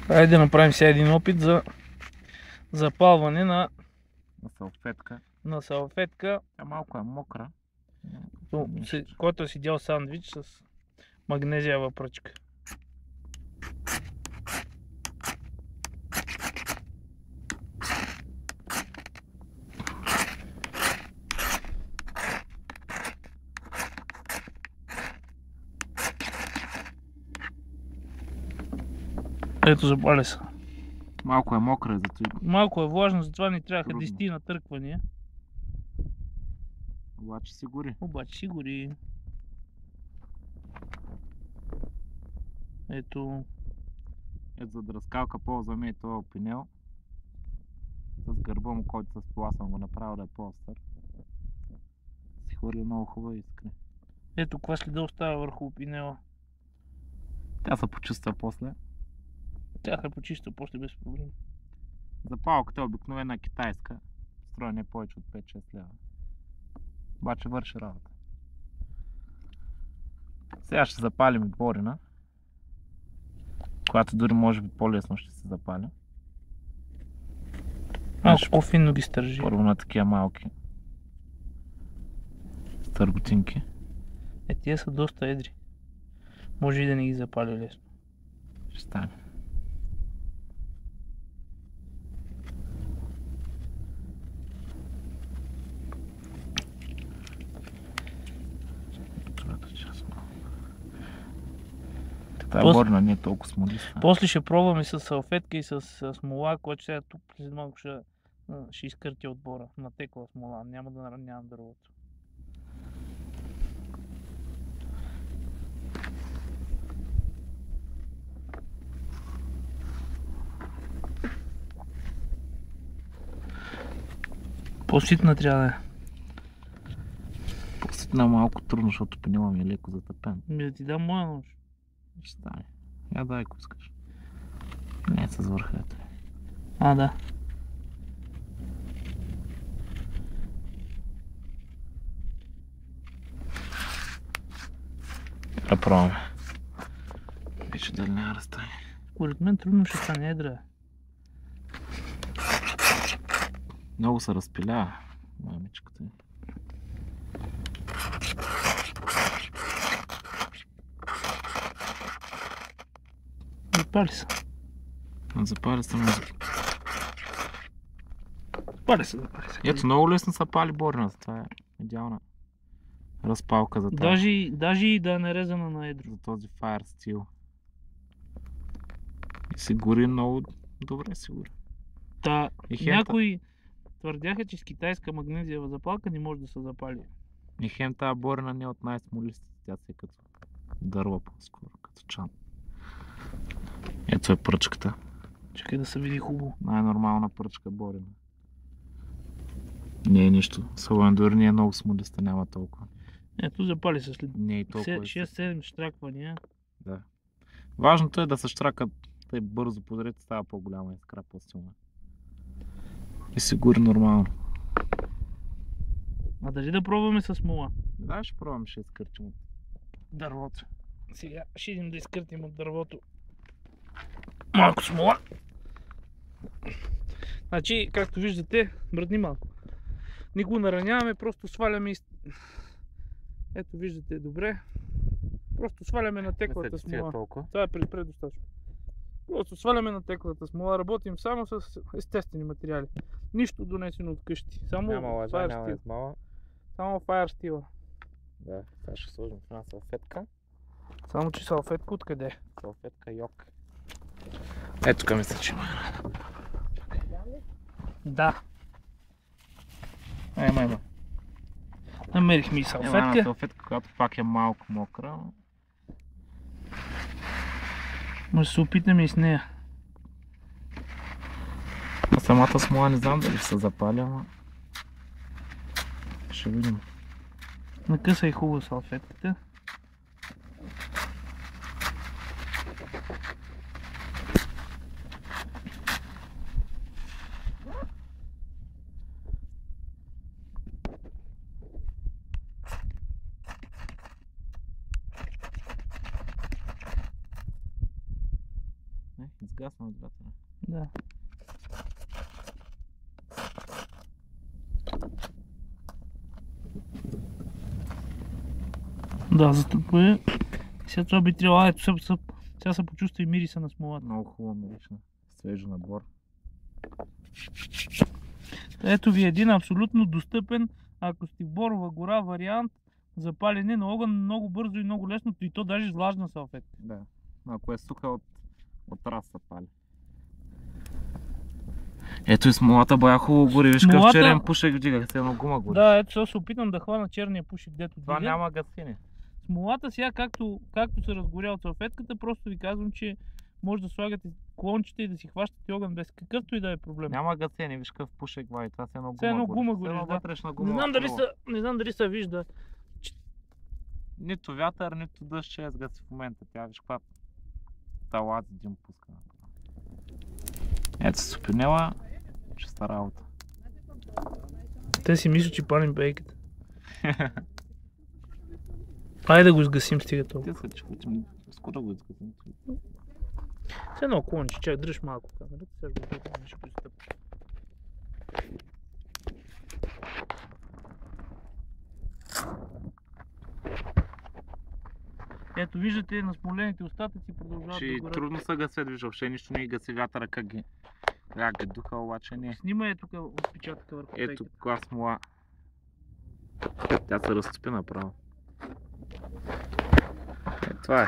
Хайде да направим сега един опит за запалване на салфетка. На салфетка. Тя малко е мокра. Който е сидял сандвич с магнезиева пръчка. Ето, запаля се. Малко е мокра, зато... Малко е влажно, затова ни трябваха 10 натърквания. Обаче си гори. Обаче си гори. Ето. Ето, за дръскалка ползваме и този пинел. С гърба му, който с пола съм го направил да е по-остър. Си хвърли много хубава искра. Ето, каква следа остава върху пинела. Тя се почиства после. Тя се почиства после без проблем. Запалката е обикновена китайска. Струва не повече от 5-6 лева. Обаче върши работа. Сега ще запалим и борина, която дори може би по-лесно ще се запаля. Малко по-финно ги стържи. Първо на такива малки стърготинки. Тия са доста едри. Може и да не ги запаля лесно. Ще стане. Тази борина не е толкова смолиста. После ще пробваме с салфетка и с смола, която сега тук след малко ще изкъртя отбора. Натекла смола, няма да наранявам дървото. По-ситна трябва да е. По-ситна е малко трудно, защото пенела ми е леко затъпен. Да ти дам моя нож. Ще стане. Я дай, ако искаш. Не, с върхата. Да. Да пробваме. Вече дали няма да стане. Според мен трудно ще стане едра. Много се разпилява мамичката ми. Запали се. Запали се. Запали се. Ето, много лесно се пали борината. Това е идеална разпалка за това. Даже и да е нарезана на едро. За този Fire Steel. И се гори много добре, се гори. Някои твърдяха, че с китайска магнезиева запалка не може да се запали. И хем тази борина не е от най-смолистите. Тя се е като дърва по-скоро, като чан. Ето е пръчката. Чакай да се види хубаво. Най-нормална пръчка борина. Не е нищо. Особено дори не е много смолиста, няма толкова. Ето, запали се след 6-7 штраквания. Да. Важното е да се штракат тъй бързо подред, става по-голяма искра, по-силна. И се гори нормално. Дали да пробваме с смола? Да, ще пробваме, ще изкъртим от дървото. Сега ще идем да изкъртим от дървото малко смола. Значи, както виждате, мръдни малко. Не го нараняваме, просто сваляме. Ето, виждате добре. Просто сваляме на теклата смола. Това е предостатъчно. Просто сваляме на теклата смола. Работим само с естествени материали. Нищо донесено от къщи. Само Fire Steel. Само Fire Steel. Да, сега ще сложим в една салфетка. Само че салфетка откъде? Салфетка йок. Ето тук мисля, че има. Да. Има. Намерихме и салфетка. Една салфетка, която пак е малко мокра. Може да се опитаме и с нея. А самата смола не знам дали ще се запаля, ама ще видим. Накъсай хубаво салфетката. Изгасна от вятъра. Да. Да, зато сега това би трябвало, ето сега се почувства и мириса на смолата. Много хубаво мириша. Свежо набор. Ето ви един абсолютно достъпен, ако сте в Борова гора, вариант за палене на огън много бързо и много лесно, и то даже с влажна салфетка. Да, ако е суха от раста пали. Ето и смолата бая хубаво гори, виж какъв черен пушек вдига, се едно гума гори. Да, ето сега се опитам да хвана черния пушек, дето това вдига. няма гасене. Смолата сега, както се разгоря от салфетката, просто ви казвам, че може да слагате клончета и да си хващате огън без какъвто и да е проблем. Няма гасене, виж какъв пушек вади, това се едно гума гори. Едно гума гори, да. Вътрешна гума. Не знам дали се вижда. Нито вятър, нито дъжд ще сгаси в момента. Тя виж каква талат дим пуска. Ето супинела, чиста работа. Те си мислят, че палим бейката. Айде да го сгасим, стига толкова. Те са, че скоро го изгасим. С едно клонче, чак дръж малко камерата, сега ще пристъпя. Ето виждате, на смолените остатъци продължават да горят. Трудно се гасят, виж, въобще нищо не гаси вятъра, как ги духа, обаче не. Снимай тук отпечатъка върху пейката. Ето каква смола. Тя се разцепи направо. Това е.